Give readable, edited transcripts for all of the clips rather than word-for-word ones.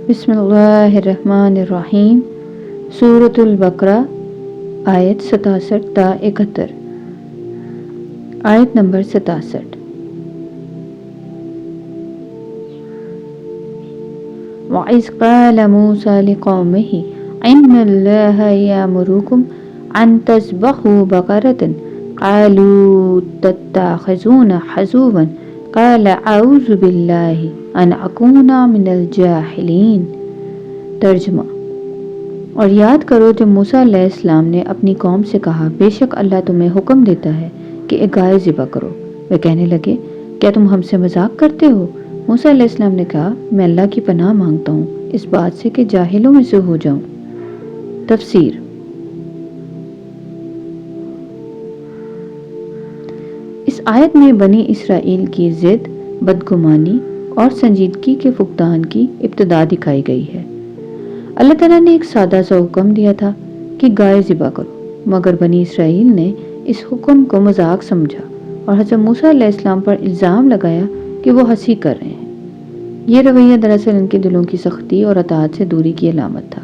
بسم اللہ الرحمن الرحیم۔ سورۃ البقرہ آیت 67 تا 71۔ آیت نمبر 67۔ وَإِذْ قَالَ مُوسَىٰ لِقَوْمِهِ إِنَّ اللَّهَ يَأْمُرُكُمْ أَن تَذْبَحُوا بَقَرَةً قَالُوا تَتَّخِذُونَ حُزُوًا قَالَ أَعُوذُ بِاللَّهِ أَنْ أَكُونَ مِنَ الْجَاهِلِينَ۔ ترجمہ: اور یاد کرو جب موسیٰ علیہ السلام نے اپنی قوم سے کہا، بے شک اللہ تمہیں حکم دیتا ہے کہ ایک گائے ذبح کرو۔ وہ کہنے لگے، کیا تم ہم سے مذاق کرتے ہو؟ موسیٰ علیہ السلام نے کہا، میں اللہ کی پناہ مانگتا ہوں اس بات سے کہ جاہلوں میں سے ہو جاؤں۔ تفسیر: اس آیت میں بنی اسرائیل کی ضد، بدگمانی اور سنجیدگی کے فقدان کی ابتدا دکھائی گئی ہے۔ اللہ تعالیٰ نے ایک سادہ سا حکم دیا تھا کہ گائے ذبح کرو، مگر بنی اسرائیل نے اس حکم کو مذاق سمجھا اور حضرت موسیٰ علیہ السلام پر الزام لگایا کہ وہ ہنسی کر رہے ہیں۔ یہ رویہ دراصل ان کے دلوں کی سختی اور اطاعت سے دوری کی علامت تھا۔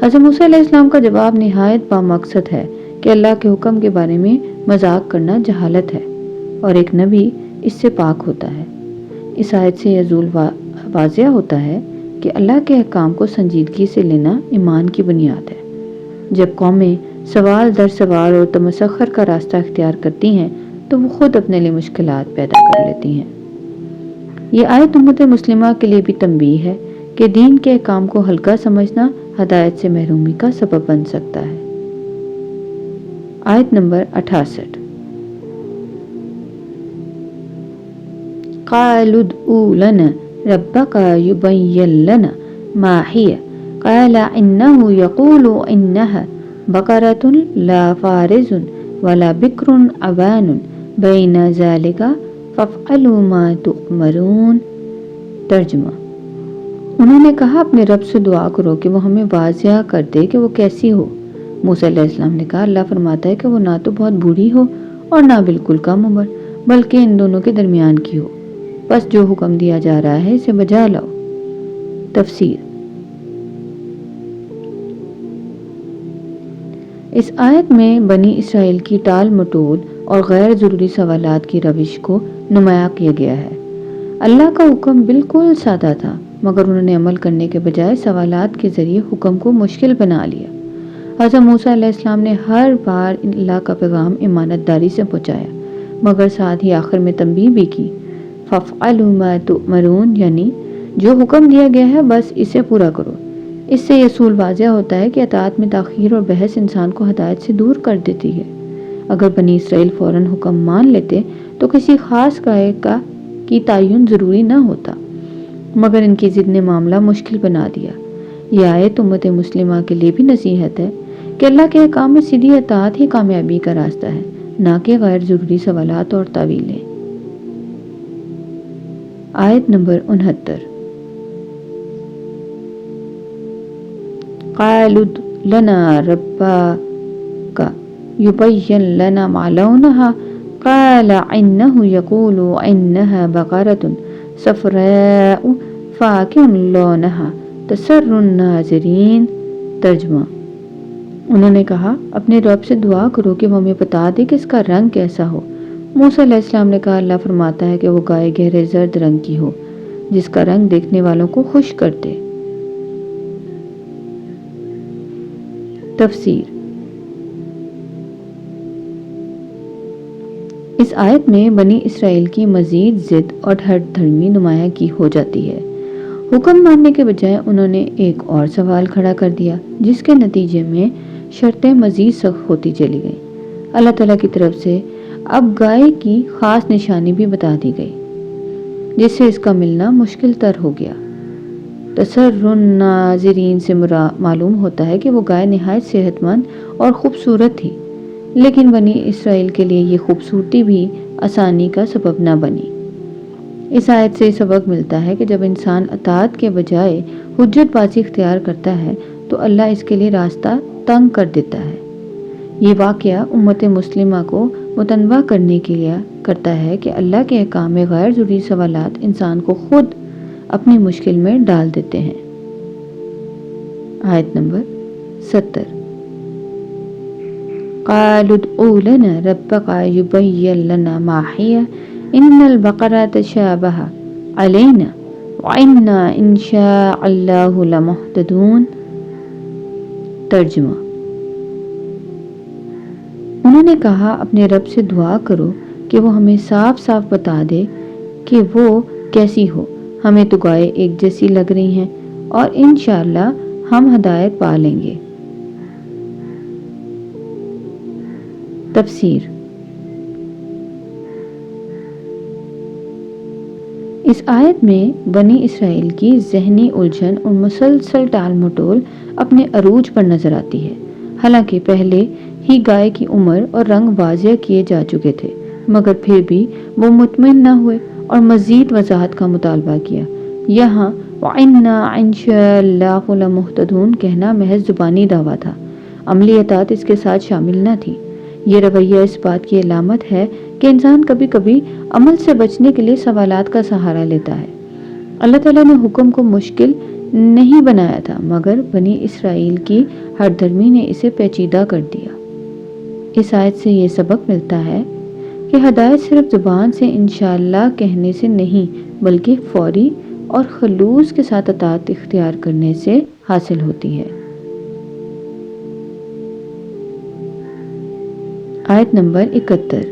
حضرت موسیٰ علیہ السلام کا جواب نہایت بامقصد ہے کہ اللہ کے حکم کے بارے میں مذاق کرنا جہالت ہے اور ایک نبی اس سے پاک ہوتا ہے۔ اس آیت سے یہ اصول واضح ہوتا ہے کہ اللہ کے احکام کو سنجیدگی سے لینا ایمان کی بنیاد ہے۔ جب قومیں سوال در سوال اور تمسخر کا راستہ اختیار کرتی ہیں تو وہ خود اپنے لیے مشکلات پیدا کر لیتی ہیں۔ یہ آیت امت مسلمہ کے لیے بھی تنبیہ ہے کہ دین کے احکام کو ہلکا سمجھنا ہدایت سے محرومی کا سبب بن سکتا ہے۔ آیت نمبر 68۔ قَالُوا ادْعُوا لَنَا رَبَّكَ يُبَيِّن لَنَا مَا هِيَ قَالَ إِنَّهُ يَقُولُ إِنَّهَا بَقَرَةٌ لَا فَارِضٌ وَلَا بِكْرٌ عَوَانٌ بَيْنَ ذَلِكَ فَافْعَلُوا مَا تُؤْمَرُونَ۔ ترجمہ: انہوں نے کہا، اپنے رب سے دعا کرو کہ وہ ہمیں واضح کر دے کہ وہ کیسی ہو۔ موسیٰ علیہ السلام نے کہا، اللہ فرماتا ہے کہ وہ نہ تو بہت بوڑھی ہو اور نہ بالکل کم عمر، بلکہ ان دونوں کے درمیان کی ہو۔ بس جو حکم دیا جا رہا ہے اسے بجا لاؤ۔ تفسیر: اس آیت میں بنی اسرائیل کی ٹال مٹول اور غیر ضروری سوالات کی روش کو نمایاں کیا گیا ہے۔ اللہ کا حکم بالکل سادہ تھا، مگر انہوں نے عمل کرنے کے بجائے سوالات کے ذریعے حکم کو مشکل بنا لیا۔ حضرت موسیٰ علیہ السلام نے ہر بار اللہ کا پیغام امانت داری سے پہنچایا، مگر ساتھ ہی آخر میں تنبیہ بھی کی، فَافْعَلُوا مَا تُؤْمَرُونَ، یعنی جو حکم دیا گیا ہے بس اسے پورا کرو۔ اس سے یہ اصول واضح ہوتا ہے کہ اطاعت میں تاخیر اور بحث انسان کو ہدایت سے دور کر دیتی ہے۔ اگر بنی اسرائیل فوراً حکم مان لیتے تو کسی خاص گائے کی تعین ضروری نہ ہوتا، مگر ان کی ضد نے معاملہ مشکل بنا دیا۔ یہ آیت امت مسلمہ کے لیے بھی نصیحت ہے کہ اللہ کے احکام میں سیدھی اطاعت ہی کامیابی کا راستہ ہے، نہ کہ غیر ضروری سوالات اور تعویلیں۔ آیت نمبر 69۔ قَالُوا ادْعُ لَنَا رَبَّكَ يُبَيِّن لَنَا مَا لَوْنُهَا قَالَ إِنَّهُ يَقُولُ إِنَّهَا بَقَرَةٌ صَفْرَاءُ فَاقِعٌ لَوْنُهَا تَسُرُّ النَّاظِرِينَ۔ ترجمہ: انہوں نے کہا، اپنے رب سے دعا کرو کہ وہ ہمیں بتا دے کہ اس کا رنگ کیسا ہو۔ موسیٰ علیہ السلام نے کہا، اللہ فرماتا ہے کہ وہ گائے گہرے زرد رنگ کی ہو، جس کا رنگ دیکھنے والوں کو خوش کر دے۔ تفسیر: اس آیت میں بنی اسرائیل کی مزید ضد اور ہٹ دھرمی نمایاں کی ہو جاتی ہے۔ حکم ماننے کے بجائے انہوں نے ایک اور سوال کھڑا کر دیا، جس کے نتیجے میں شرطیں مزید سخت ہوتی چلی گئیں۔ اللہ تعالیٰ کی طرف سے اب گائے کی خاص نشانی بھی بتا دی گئی، جس سے اس کا ملنا مشکل تر ہو گیا۔ تسر الناظرین سے معلوم ہوتا ہے کہ وہ گائے نہایت صحت مند اور خوبصورت تھی، لیکن بنی اسرائیل کے لیے یہ خوبصورتی بھی آسانی کا سبب نہ بنی۔ اس آیت سے یہ سبق ملتا ہے کہ جب انسان اطاعت کے بجائے حجت بازی اختیار کرتا ہے تو اللہ اس کے لیے راستہ تنگ کر دیتا ہے۔ یہ واقعہ امت مسلمہ کو متنبہ کرنے کے لیے کرتا ہے کہ اللہ کے احکام میں غیر ضروری سوالات انسان کو خود اپنی مشکل میں ڈال دیتے ہیں۔ آیت نمبر 70۔ قالوا ادعوا لنا ربك يبين لنا ما هي إن البقرة تشابه علينا وإنا إن شاء الله لمهتدون۔ ترجمہ: انہوں نے کہا اپنے رب سے دعا کرو کہ وہ ہمیں صاف صاف بتا دے کہ وہ کیسی ہو، ہمیں تو گائے ایک جیسی لگ رہی ہیں اور انشاءاللہ ہم ہدایت پا لیں گے۔ تفسیر: اس آیت میں بنی اسرائیل کی ذہنی الجھن اور مسلسل ٹال مٹول اپنے عروج پر نظر آتی ہے۔ حالانکہ پہلے ہی گائے کی عمر اور رنگ واضح کیے جا چکے تھے، مگر پھر بھی وہ مطمئن نہ ہوئے اور مزید وضاحت کا مطالبہ کیا۔ یہاں وَإِنَّا إِن شَاءَ اللَّهُ لَمُهْتَدُونَ کہنا محض زبانی دعویٰ تھا، عملی اطاعت اس کے ساتھ شامل نہ تھی۔ یہ رویہ اس بات کی علامت ہے کہ انسان کبھی کبھی عمل سے بچنے کے لیے سوالات کا سہارا لیتا ہے۔ اللہ تعالیٰ نے حکم کو مشکل نہیں بنایا تھا، مگر بنی اسرائیل کی ہر درمی نے اسے پیچیدہ کر دیا۔ اس آیت سے یہ سبق ملتا ہے کہ ہدایت صرف زبان سے انشاءاللہ کہنے سے نہیں، بلکہ فوری اور خلوص کے ساتھ اطاعت اختیار کرنے سے حاصل ہوتی ہے۔ آیت نمبر 71۔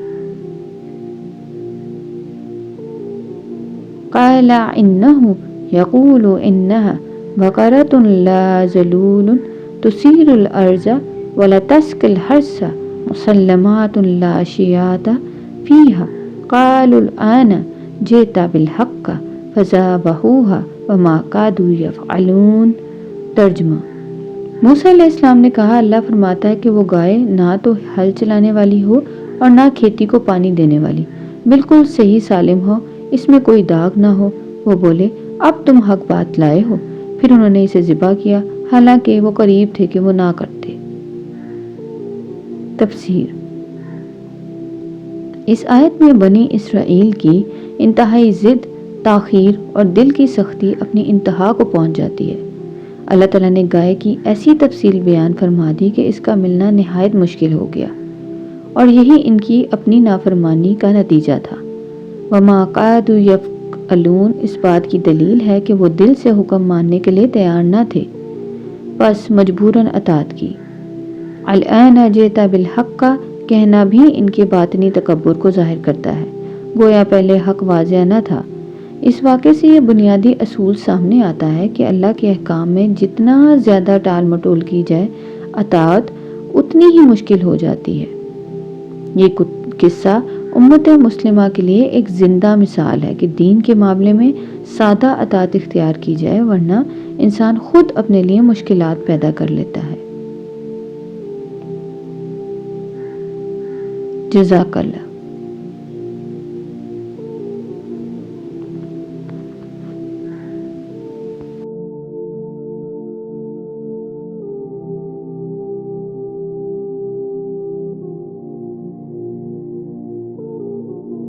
قال إنه يقول إنها بقرة لا ذلول تثير الأرض ولا تسقي الحرث مسلمات لا شياة فيها قالوا الآن جئت بالحق فذبحوها وما كادوا يفعلون۔ ترجمہ: موسیٰ علیہ السلام نے کہا اللہ فرماتا ہے کہ وہ گائے نہ تو ہل چلانے والی ہو اور نہ کھیتی کو پانی دینے والی، بالکل صحیح سالم ہو، اس میں کوئی داغ نہ ہو۔ وہ بولے اب تم حق بات لائے ہو۔ پھر انہوں نے اسے ذبح کیا، حالانکہ وہ قریب تھے کہ وہ نہ کرتے۔ تفسیر: اس آیت میں بنی اسرائیل کی انتہائی ضد، تاخیر اور دل کی سختی اپنی انتہا کو پہنچ جاتی ہے۔ اللہ تعالیٰ نے گائے کی ایسی تفصیل بیان فرما دی کہ اس کا ملنا نہایت مشکل ہو گیا، اور یہی ان کی اپنی نافرمانی کا نتیجہ تھا۔ وَمَا قَادُوا يَفْعَلُونَ اس بات کی دلیل ہے کہ وہ دل سے حکم ماننے کے لیے تیار نہ تھے، بس مجبوراً اطاعت کی۔ الآن جئت بالحق کا کہنا بھی ان کے باطنی تکبر کو ظاہر کرتا ہے، گویا پہلے حق واضح نہ تھا۔ اس واقعے سے یہ بنیادی اصول سامنے آتا ہے کہ اللہ کے احکام میں جتنا زیادہ ٹال مٹول کی جائے، اطاعت اتنی ہی مشکل ہو جاتی ہے۔ یہ قصہ امت مسلمہ کے لیے ایک زندہ مثال ہے کہ دین کے معاملے میں سادہ اطاعت اختیار کی جائے، ورنہ انسان خود اپنے لیے مشکلات پیدا کر لیتا ہے۔ جزاک اللہ۔